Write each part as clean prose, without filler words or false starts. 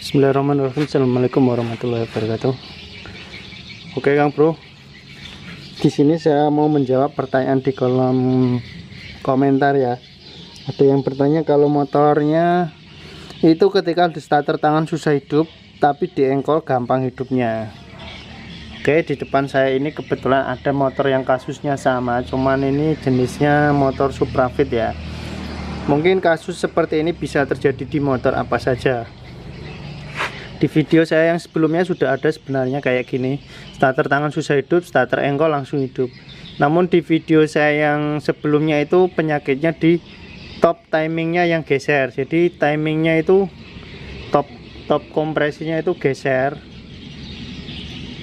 Bismillahirrahmanirrahim. Assalamualaikum warahmatullahi wabarakatuh. Oke Kang Bro, di sini saya mau menjawab pertanyaan di kolom komentar ya. Ada yang bertanya kalau motornya itu ketika di starter tangan susah hidup, tapi di engkol gampang hidupnya. Oke, di depan saya ini kebetulan ada motor yang kasusnya sama, cuman ini jenisnya motor Suprafit ya. Mungkin kasus seperti ini bisa terjadi di motor apa saja. Di video saya yang sebelumnya sudah ada sebenarnya kayak gini, starter tangan susah hidup, starter engkol langsung hidup. Namun di video saya yang sebelumnya itu penyakitnya di top timingnya yang geser, jadi timingnya itu top kompresinya itu geser.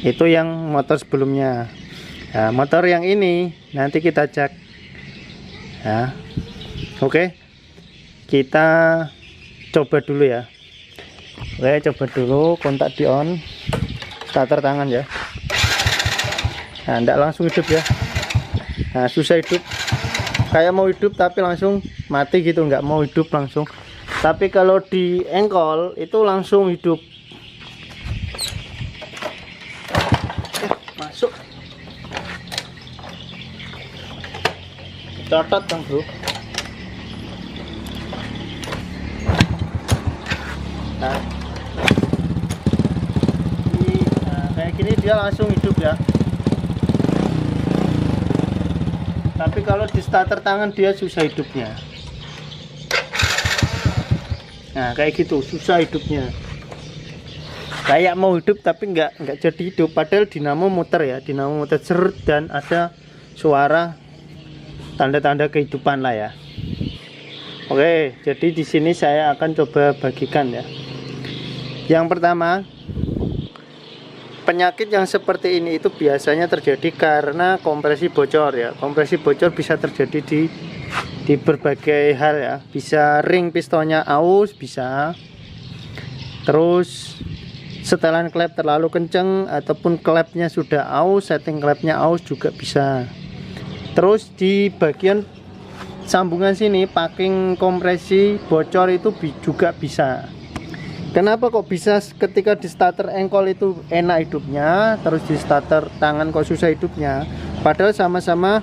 Itu yang motor sebelumnya. Nah, motor yang ini nanti kita cek ya. Oke, kita coba dulu ya. Oke, coba dulu kontak di on, starter tangan ya. Nah, enggak langsung hidup ya. Nah, susah hidup, kayak mau hidup tapi langsung mati gitu, enggak mau hidup langsung. Tapi kalau di engkol itu langsung hidup. Masuk, catat Bang Bro. Nah, kayak gini dia langsung hidup ya. Tapi kalau di starter tangan dia susah hidupnya. Nah, kayak gitu susah hidupnya. Kayak mau hidup tapi nggak jadi hidup. Padahal dinamo muter ya, dinamo muter seret dan ada suara tanda-tanda kehidupan lah ya. Oke, jadi di sini saya akan coba bagikan ya. Yang pertama, penyakit yang seperti ini itu biasanya terjadi karena kompresi bocor ya. Kompresi bocor bisa terjadi di berbagai hal ya. Bisa ring pistonnya aus, bisa. Terus setelan klep terlalu kenceng ataupun klepnya sudah aus, setting klepnya aus juga bisa. Terus di bagian sambungan sini packing kompresi bocor itu juga bisa. Kenapa kok bisa ketika di starter engkol itu enak hidupnya, terus di starter tangan kok susah hidupnya? Padahal sama-sama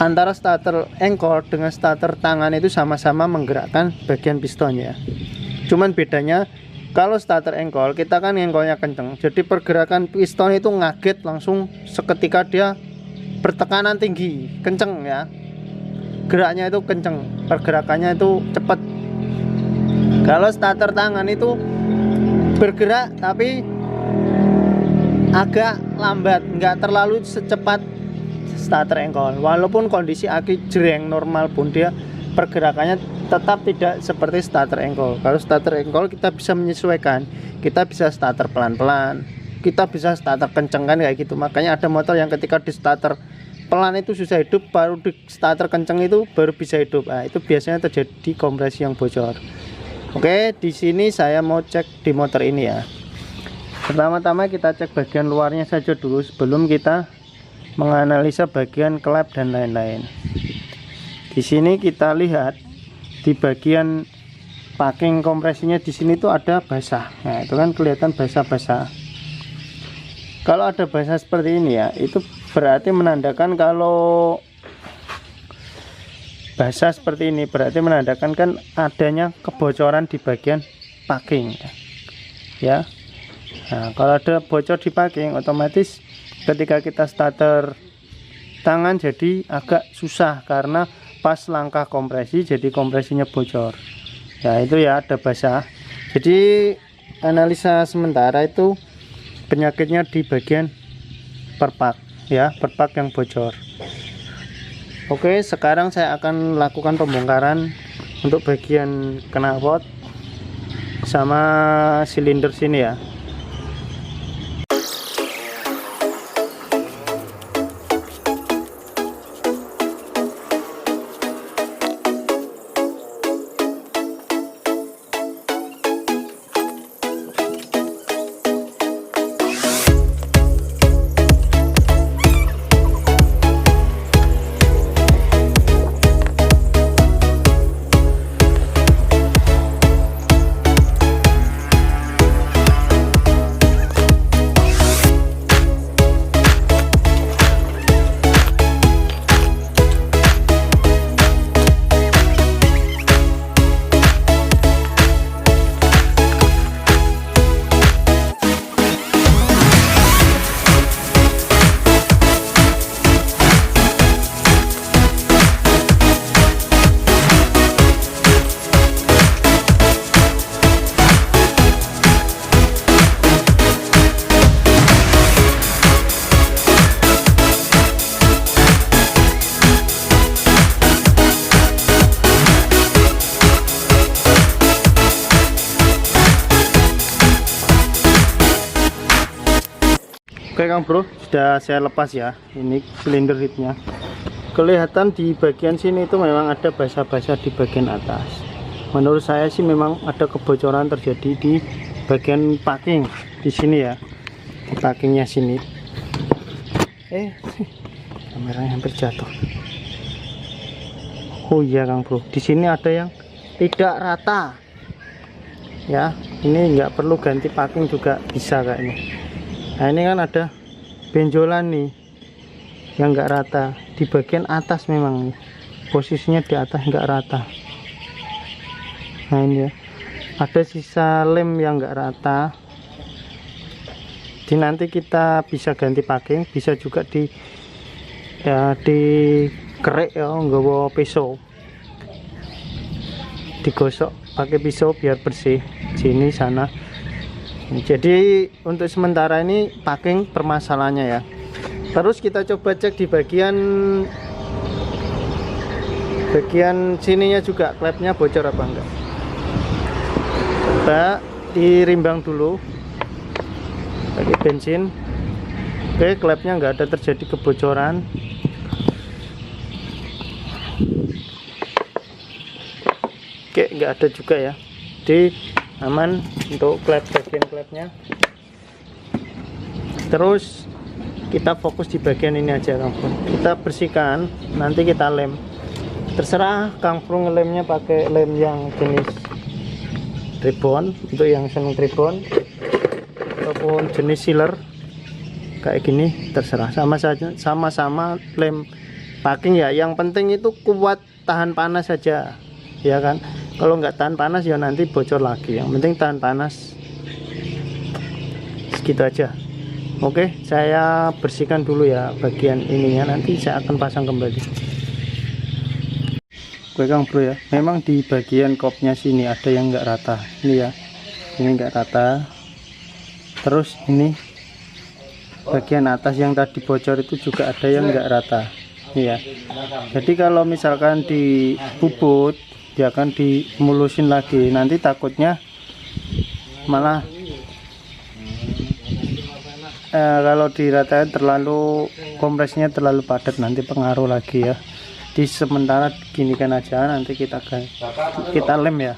antara starter engkol dengan starter tangan itu sama-sama menggerakkan bagian pistonnya. Cuman bedanya kalau starter engkol kita kan engkolnya kenceng, jadi pergerakan piston itu ngaget langsung seketika dia bertekanan tinggi, kenceng ya. Geraknya itu kenceng, pergerakannya itu cepat. Kalau starter tangan itu bergerak tapi agak lambat, nggak terlalu secepat starter engkol. Walaupun kondisi aki jreng normal pun dia pergerakannya tetap tidak seperti starter engkol. Kalau starter engkol kita bisa menyesuaikan, kita bisa starter pelan-pelan, kita bisa starter kenceng kan kayak gitu. Makanya ada motor yang ketika di starter pelan itu susah hidup, baru di starter kenceng itu baru bisa hidup. Nah, itu biasanya terjadi kompresi yang bocor. Oke, di sini saya mau cek di motor ini ya. Pertama-tama kita cek bagian luarnya saja dulu sebelum kita menganalisa bagian klep dan lain-lain. Di sini kita lihat di bagian packing kompresinya di sini tuh ada basah. Nah, itu kan kelihatan basah-basah. Kalau ada basah seperti ini ya, itu berarti menandakan kalau basah seperti ini berarti menandakan kan adanya kebocoran di bagian packing ya. Nah, kalau ada bocor di packing otomatis ketika kita starter tangan jadi agak susah karena pas langkah kompresi jadi kompresinya bocor ya. Itu ya ada basah. Jadi analisa sementara itu penyakitnya di bagian perpak ya, perpak yang bocor. Oke, sekarang saya akan lakukan pembongkaran untuk bagian knalpot sama silinder sini ya. Oke Kang Bro, sudah saya lepas ya. Ini silinder headnya. Kelihatan di bagian sini itu memang ada basah-basah di bagian atas. Menurut saya sih memang ada kebocoran terjadi di bagian packing di sini ya, di packingnya sini. Kameranya hampir jatuh. Oh iya Kang Bro, di sini ada yang tidak rata. Ya, ini nggak perlu ganti packing juga bisa kayaknya. Nah ini kan ada benjolan nih yang nggak rata di bagian atas, memang posisinya di atas nggak rata. Nah ini ya, ada sisa lem yang nggak rata. Jadi nanti kita bisa ganti packing, bisa juga di kerek ya, nggak bawa pisau, digosok pakai pisau biar bersih sini sana. Jadi untuk sementara ini packing permasalahannya ya. Terus kita coba cek di bagian sininya juga, klepnya bocor apa enggak. Coba dirimbang dulu pakai bensin. Oke, klepnya enggak ada terjadi kebocoran. Oke, enggak ada juga ya. Jadi aman untuk bagian klepnya. Terus kita fokus di bagian ini aja Kang Bro. Kita bersihkan, nanti kita lem. Terserah Kang Bro ngelemnya pakai lem yang jenis ribbon, untuk yang seneng ribbon, ataupun jenis sealer kayak gini, terserah. Sama-sama lem packing ya. Yang penting itu kuat, tahan panas saja, ya kan. Kalau nggak tahan panas ya nanti bocor lagi. Yang penting tahan panas. Segitu aja. Oke, saya bersihkan dulu ya bagian ininya, nanti saya akan pasang kembali. Oke Kang Bro ya, memang di bagian kopnya sini ada yang nggak rata. Ini ya, ini nggak rata. Terus ini bagian atas yang tadi bocor itu juga ada yang nggak rata. Ini ya. Jadi kalau misalkan dibubut, dia akan dimulusin lagi. Nanti takutnya malah kalau diratain terlalu, kompresnya terlalu padat, nanti pengaruh lagi ya. Di sementara ginikan aja, nanti kita lem ya.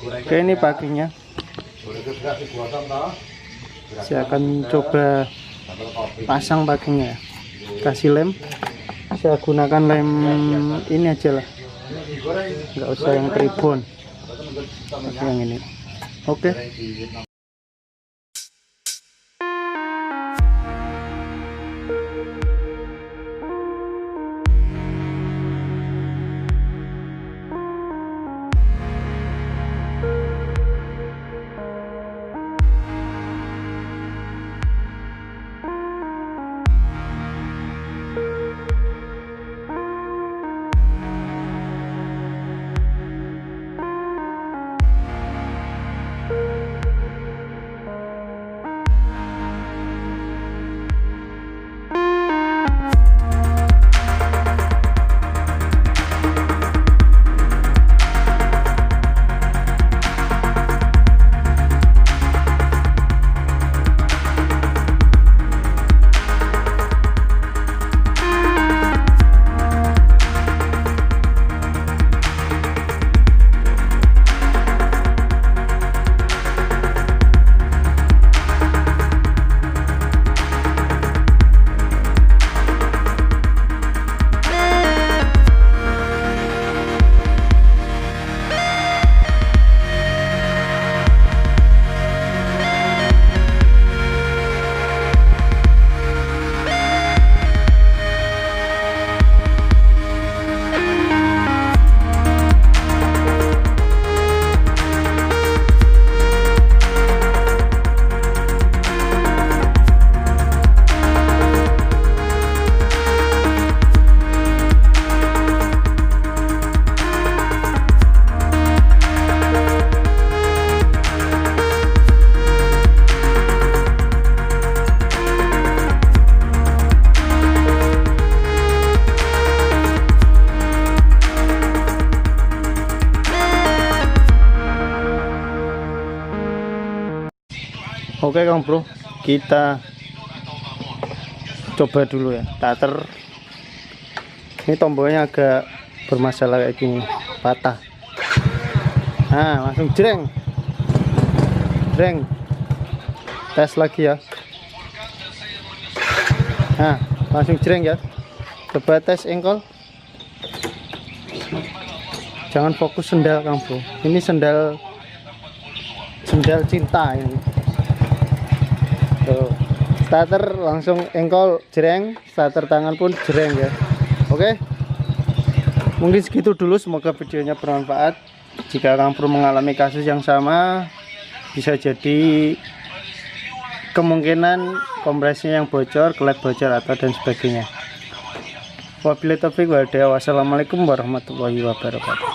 Oke, ini packingnya. Saya akan coba pasang packingnya, kasih lem. Saya gunakan lem ini aja lah, nggak usah yang tribun, yang ini. Oke. Oke Kang Bro, kita coba dulu ya, starter ini tombolnya agak bermasalah kayak gini, patah. Nah langsung jreng, tes lagi ya. Nah langsung jreng ya. Coba tes engkol, jangan fokus sendal Kang Bro, ini sendal cinta ini. Tuh, starter langsung engkol jreng, starter tangan pun jreng ya. Oke, mungkin segitu dulu, semoga videonya bermanfaat. Jika Kang Bro mengalami kasus yang sama, bisa jadi kemungkinan kompresnya yang bocor, klep bocor atau dan sebagainya. Wabillahi taufiq wal hidayah. Wassalamualaikum warahmatullahi wabarakatuh.